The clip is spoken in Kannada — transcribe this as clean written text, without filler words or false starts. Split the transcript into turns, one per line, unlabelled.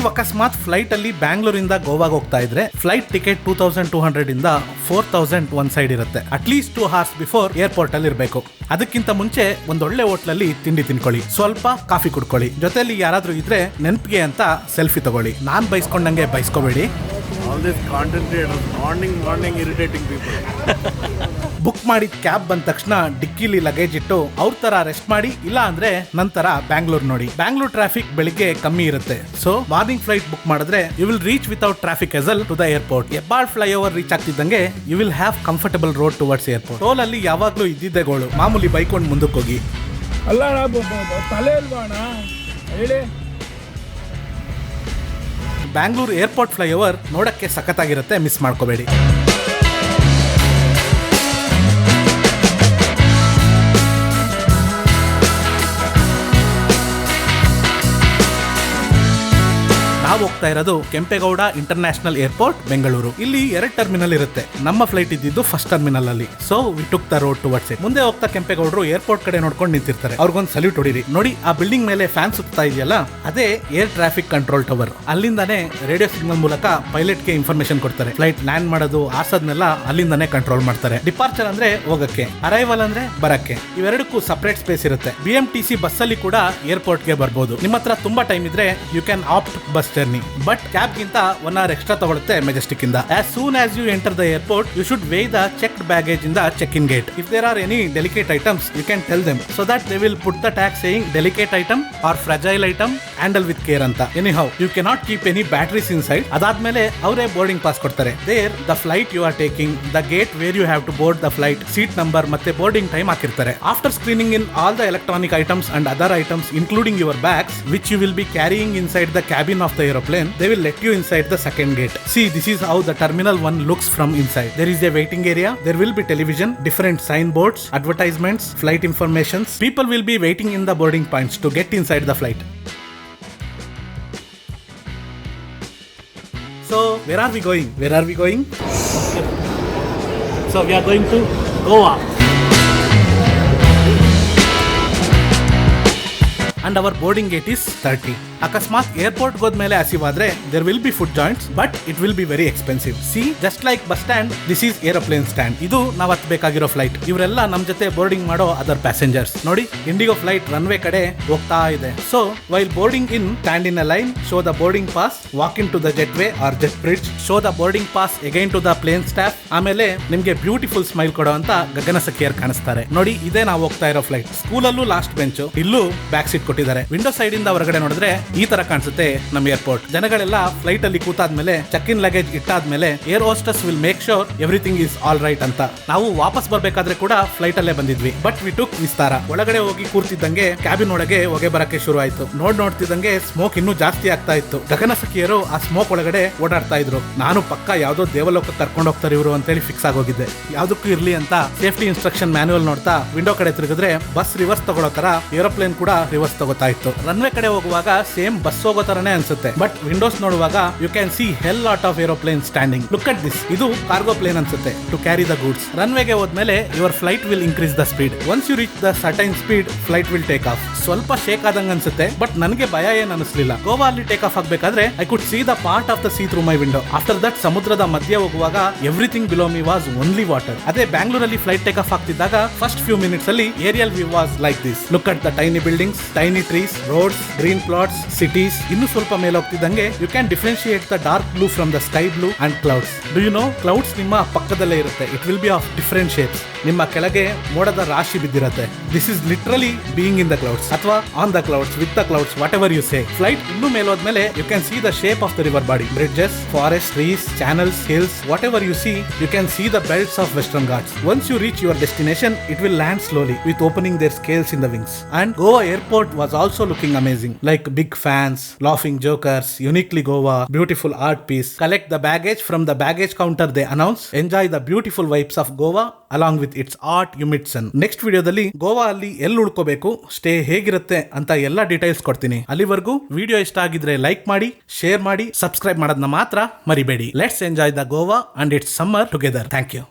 ನೀವು ಅಕಸ್ಮಾತ್ ಫ್ಲೈಟ್ ಅಲ್ಲಿ ಬ್ಯಾಂಗ್ಳೂರಿಂದ ಗೋವಾಗ ಹೋಗ್ತಾ ಇದ್ರೆ ಫ್ಲೈಟ್ ಟಿಕೆಟ್ 2200 ಇಂದ 4000 ಒಂದ್ ಸೈಡ್ ಇರುತ್ತೆ. ಅಟ್ಲೀಸ್ಟ್ 2 hours ಬಿಫೋರ್ ಏರ್ಪೋರ್ಟ್ ಅಲ್ಲಿ ಇರಬೇಕು. ಅದಕ್ಕಿಂತ ಮುಂಚೆ ಒಂದೊಳ್ಳೆ ಹೋಟ್ಲಲ್ಲಿ ತಿಂಡಿ ತಿನ್ಕೊಳ್ಳಿ, ಸ್ವಲ್ಪ ಕಾಫಿ ಕುಡ್ಕೊಳ್ಳಿ, ಜೊತೆಲಿ ಯಾರಾದ್ರೂ ಇದ್ರೆ ನೆನಪಿಗೆ ಅಂತ ಸೆಲ್ಫಿ ತಗೊಳ್ಳಿ. ನಾನ್ ಬೈಸ್ಕೊಂಡಂಗೆ ಬೈಸ್ಕೋಬೇಡಿ. ಬುಕ್ ಮಾಡಿದ ಕ್ಯಾಬ್ ಬಂದ ತಕ್ಷಣ ಡಿಕ್ಕಿಲಿ ಲಗೇಜ್ ಇಟ್ಟು ಅವ್ರ ತರ ರೆಸ್ಟ್ ಮಾಡಿ, ಇಲ್ಲ ಅಂದ್ರೆ ನಂತರ ಬ್ಯಾಂಗ್ಳೂರ್ ನೋಡಿ. ಬ್ಯಾಂಗ್ಳೂರ್ ಟ್ರಾಫಿಕ್ ಬೆಳಿಗ್ಗೆ ಕಮ್ಮಿ ಇರುತ್ತೆ. ಸೊ ಮಾರ್ನಿಂಗ್ ಫ್ಲೈಟ್ ಬುಕ್ ಮಾಡಿದ್ರೆ you will reach without traffic hassle to the airport. Hebbal flyover reach ಆಗ್ತಿದ್ದಂಗೆ you will have comfortable road towards airport. Toll ಅಲ್ಲಿ ಯಾವಾಗ್ಲೂ ಇದ್ದಿದ್ದೆ ಗೋಳು, ಮಾಮೂಲಿ ಬೈಕೊಂಡು ಮುಂದಕ್ಕೆ ಹೋಗಿ.
ಅಲ್ಲ ತಲೆ ಅಲ್ವಾ ಹೇಳಿ.
ಬ್ಯಾಂಗ್ಳೂರ್ ಏರ್ಪೋರ್ಟ್ ಫ್ಲೈಓವರ್ ನೋಡಕ್ಕೆ ಸಖತ್ತಾಗಿರುತ್ತೆ, ಮಿಸ್ ಮಾಡ್ಕೋಬೇಡಿ. ನಾವು ಹೋಗ್ತಾ ಇರೋದು ಕೆಂಪೇಗೌಡ ಇಂಟರ್ನ್ಯಾಷನಲ್ ಏರ್ಪೋರ್ಟ್ ಬೆಂಗಳೂರು. ಇಲ್ಲಿ 2 ಟರ್ಮಿನಲ್ ಇರುತ್ತೆ. ನಮ್ಮ ಫ್ಲೈಟ್ ಇದ್ದಿದ್ದು ಫಸ್ಟ್ ಟರ್ಮಿನಲ್ ಅಲ್ಲಿ. So we took the road towards it. ಮುಂದೆ ಹೋಗ್ತಾ ಕೆಂಪೇಗೌಡರು ಏರ್ಪೋರ್ಟ್ ಕಡೆ ನೋಡ್ಕೊಂಡು ನಿಂತಿರ್ತಾರೆ. ಅವ್ರಿಗೊಂದು ಸಲ್ಯೂಟ್ ಹೊಡಿರಿ. ನೋಡಿ ಆ ಬಿಲ್ಡಿಂಗ್ ಮೇಲೆ ಫ್ಯಾನ್ ಸುತ್ತಾ ಇದೆಯಲ್ಲ, ಅದೇ ಏರ್ ಟ್ರಾಫಿಕ್ ಕಂಟ್ರೋಲ್ ಟವರ್. ಅಲ್ಲಿಂದಾನೇ ರೇಡಿಯೋ ಸಿಗ್ನಲ್ ಮೂಲಕ ಪೈಲಟ್ ಗೆ ಇನ್ಫಾರ್ಮೇಶನ್ ಕೊಡ್ತಾರೆ. ಫ್ಲೈಟ್ ಲ್ಯಾಂಡ್ ಮಾಡೋದು ಆಸದ್ನೆಲ್ಲ ಅಲ್ಲಿಂದಾನೇ ಕಂಟ್ರೋಲ್ ಮಾಡ್ತಾರೆ. ಡಿಪಾರ್ಚರ್ ಅಂದ್ರೆ ಹೋಗಕ್ಕೆ, ಅರೈವಲ್ ಅಂದ್ರೆ ಬರಕ್ಕೆ. ಇವೆರಡಕ್ಕೂ ಸಪರೇಟ್ ಸ್ಪೇಸ್ ಇರುತ್ತೆ. BMTC ಬಸ್ ಅಲ್ಲಿ ಕೂಡ ಏರ್ಪೋರ್ಟ್ ಗೆ ಬರ್ಬೋದು. ನಿಮ್ಮ ಹತ್ರ ತುಂಬಾ ಟೈಮ್ ಇದ್ರೆ you can opt bus journey. But cab ಗಿಂತ 1 hour ಎಕ್ಸ್ಟ್ರಾ ತಗೊಳುತ್ತೆ ಮೆಜೆಸ್ಟಿಕ್ ಇಂದ. As soon as you enter the airport, you should weigh the checked baggage in the check-in gate. If there are any delicate items, you can tell them so that they will put the tag saying delicate item or fragile item, handle with care anta. Anyhow, you cannot keep any batteries inside. ಅದಾದ್ಮೇಲೆ ಅವರೇ ಬೋರ್ಡಿಂಗ್ ಪಾಸ್ ಕೊಡ್ತಾರೆ. There, the flight you are taking, the gate where you have to board the flight, seat number ಮತ್ತೆ boarding time ಹಾಕಿರ್ತಾರೆ. After screening in all the electronic items and other items including your bags which you will be carrying inside the cabin of the aeroplane, they will let you inside the second gate. See, this is how the terminal 1 looks from inside. There is a waiting area. There will be television, different signboards, advertisements, flight informations. People will be waiting in the boarding points to get inside the flight. So, where are we going? Where are we going? So, we are going to Goa. And our boarding gate is 30. ಅಕಸ್ಮಾತ್ ಏರ್ಪೋರ್ಟ್ ಹೋದ್ಮೇಲೆ ಹಸಿವಾದ್ರೆ there will be food joints, but it will be very expensive. See, just like bus stand, this is aeroplane stand. ಇದು ನಾವು ಹತ್ಬೇಕಾಗಿರೋ ಫ್ಲೈಟ್. ಇವರೆಲ್ಲ ನಮ್ ಜೊತೆ ಬೋರ್ಡಿಂಗ್ ಮಾಡೋ ಅದರ್ ಪ್ಯಾಸೆಂಜರ್ಸ್. ನೋಡಿ, ಇಂಡಿಗೋ ಫ್ಲೈಟ್ ರನ್ವೇ ಕಡೆ ಹೋಗ್ತಾ ಇದೆ. So while boarding in, stand in a line, show the boarding pass, walk in to the jet way or jet bridge, show the boarding pass again to the plane staff. ಆಮೇಲೆ ನಿಮ್ಗೆ ಬ್ಯೂಟಿಫುಲ್ ಸ್ಮೈಲ್ ಕೊಡೋ ಅಂತ ಗಗನ ಸಖಿಯರ್ ಕಾಣಿಸ್ತಾರೆ. ನೋಡಿ, ಇದೇ ನಾವು ಹೋಗ್ತಾ ಇರೋ ಫ್ಲೈಟ್. ಸ್ಕೂಲಲ್ಲೂ ಲಾಸ್ಟ್ ಬೆಂಚ್, ಇಲ್ಲೂ ಬ್ಯಾಕ್ ಸೀಟ್ ಕೊಟ್ಟಿದ್ದಾರೆ. ವಿಂಡೋ ಸೈಡ್ ಇಂದ ಹೊರಗಡೆ ನೋಡಿದ್ರೆ ಈ ತರ ಕಾಣಿಸುತ್ತೆ ನಮ್ಮ ಏರ್ಪೋರ್ಟ್. ಜನಗಳೆಲ್ಲ ಫ್ಲೈಟ್ ಅಲ್ಲಿ ಕೂತಾದ್ಮೇಲೆ, ಚೆಕ್ ಇನ್ ಲಗೇಜ್ ಇಟ್ಟಾದ್ಮೇಲೆ air hostess will make sure everything is all right ಅಂತ. ನಾವು ವಾಪಸ್ ಬರ್ಬೇಕಾದ್ರೆ ಕೂಡ ಫ್ಲೈಟ್ ಅಲ್ಲೇ ಬಂದಿದ್ವಿ. But we took Vistara. ಒಳಗಡೆ ಹೋಗಿ ಕೂರ್ತಿದ್ದಂಗೆ ಕ್ಯಾಬಿನ್ ಒಳಗೆ ಹೊಗೆ ಬರಕ್ಕೆ ಶುರು ಆಯ್ತು. ನೋಡ್ತಿದ್ದಂಗೆ ಸ್ಮೋಕ್ ಇನ್ನೂ ಜಾಸ್ತಿ ಆಗ್ತಾ ಇತ್ತು. ಗಗನ ಸಖಿಯರು ಆ ಸ್ಮೋಕ್ ಒಳಗಡೆ ಓಡಾಡ್ತಾ ಇದ್ರು. ನಾನು ಪಕ್ಕ ಯಾವ್ದೋ ದೇವಲೋಕ ಕರ್ಕೊಂಡು ಹೋಗ್ತಾರೆ ಇವರು ಅಂತೇಳಿ ಫಿಕ್ಸ್ ಆಗೋಗಿದ್ದೆ. ಯಾವ್ದಕ್ಕೂ ಇರ್ಲಿ ಅಂತ ಸೇಫ್ಟಿ ಇನ್ಸ್ಟ್ರಕ್ಷನ್ ಮ್ಯಾನ್ಯುವಲ್ ನೋಡ್ತಾ ವಿಂಡೋ ಕಡೆ ತಿರುಗಿದ್ರೆ ಬಸ್ ರಿವರ್ಸ್ ತಗೊಳ್ಳೋ ತರ ಏರೋಪ್ಲೇನ್ ಕೂಡ ರಿವರ್ಸ್ ತಗೋತಾ ಇತ್ತು. ರನ್ವೇ ಕಡೆ ಹೋಗುವಾಗ ಸೇಮ್ ಬಸ್ ಹೋಗೋ ತರನೇ ಅನ್ಸುತ್ತೆ. ಬಟ್ ವಿಂಡೋಸ್ ನೋಡುವಾಗ you can see hell lot of aeroplane standing. Look at this. ಇದು ಕಾರ್ಗೋ ಪ್ಲೇನ್ ಅನ್ಸುತ್ತೆ ಟು ಕ್ಯಾರಿ ದ ಗೂಡ್ಸ್. ರನ್ವೇಗೆ ಹೋದ್ಮೇಲೆ your flight will increase the speed. Once you reach the certain speed, flight will take off. ಸ್ವಲ್ಪ ಶೇಕ್ ಆದಂಗ ಅನ್ಸುತ್ತೆ, ಬಟ್ ನನಗೆ ಭಯ ಏನ್ ಅನಿಸ್ಲಿಲ್ಲ. ಗೋವಾ ಅಲ್ಲಿ ಟೇಕ್ ಆಫ್ ಆಗ್ಬೇಕಾದ್ರೆ I could see the part of the sea through my window. After that ಸಮುದ್ರದ ಮಧ್ಯೆ ಹೋಗುವಾಗ everything below me was only water. ಅದೇ ಬ್ಯಾಂಗ್ಳೂರಲ್ಲಿ ಫ್ಲೈಟ್ ಟೇಕ್ ಆಫ್ ಆಗ್ತಿದ್ದಾಗ ಫಸ್ಟ್ ಫ್ಯೂ ಮಿನಿಟ್ಸ್ ಅಲ್ಲಿ aerial view was like this. Look at the tiny buildings, tiny trees, roads, green plots, cities. ಇನ್ನು ಸ್ವಲ್ಪ ಮೇಲೆ ಹೋಗ್ತಿದ್ದಂಗೆ you can differentiate the dark blue from the sky blue and clouds. Do you know, clouds ನಿಮ್ಮ ಪಕ್ಕದಲ್ಲೇ ಇರುತ್ತೆ. It will be of different shapes. ನಿಮ್ಮ ಕೆಳಗೆ ಮೋಡದ ರಾಶಿ ಬಿದ್ದಿರುತ್ತೆ. This is literally being in the clouds ಅಥವಾ on the clouds, with the clouds, whatever you say. Flight ಇನ್ನೂ ಮೇಲೋದ್ಮೇಲೆ you can see the shape of the river body, bridges, forest, trees, channels, hills, whatever you see, you can see the belts of Western Ghats. Once you reach your destination, it will land slowly with opening their scales in the wings. And Goa airport was also looking amazing, like big fans, laughing jokers, uniquely Goa, beautiful art piece. Collect the baggage from the baggage counter, they announce. Enjoy the beautiful vibes of Goa along with its art Umidsen. Next ವಿಡಿಯೋದಲ್ಲಿ ಗೋವಾ ಅಲ್ಲಿ ಎಲ್ಲಿ ಉಳ್ಕೋಬೇಕು, ಸ್ಟೇ ಹೇಗಿರುತ್ತೆ ಅಂತ ಎಲ್ಲ ಡೀಟೇಲ್ಸ್ ಕೊಡ್ತೀನಿ. ಅಲ್ಲಿವರೆಗೂ ವಿಡಿಯೋ ಇಷ್ಟ ಆಗಿದ್ರೆ ಲೈಕ್ ಮಾಡಿ, ಶೇರ್ ಮಾಡಿ, ಸಬ್ಸ್ಕ್ರೈಬ್ ಮಾಡೋದನ್ನ ಮಾತ್ರ ಮರಿಬೇಡಿ. Let's enjoy the Goa and its summer together. Thank you.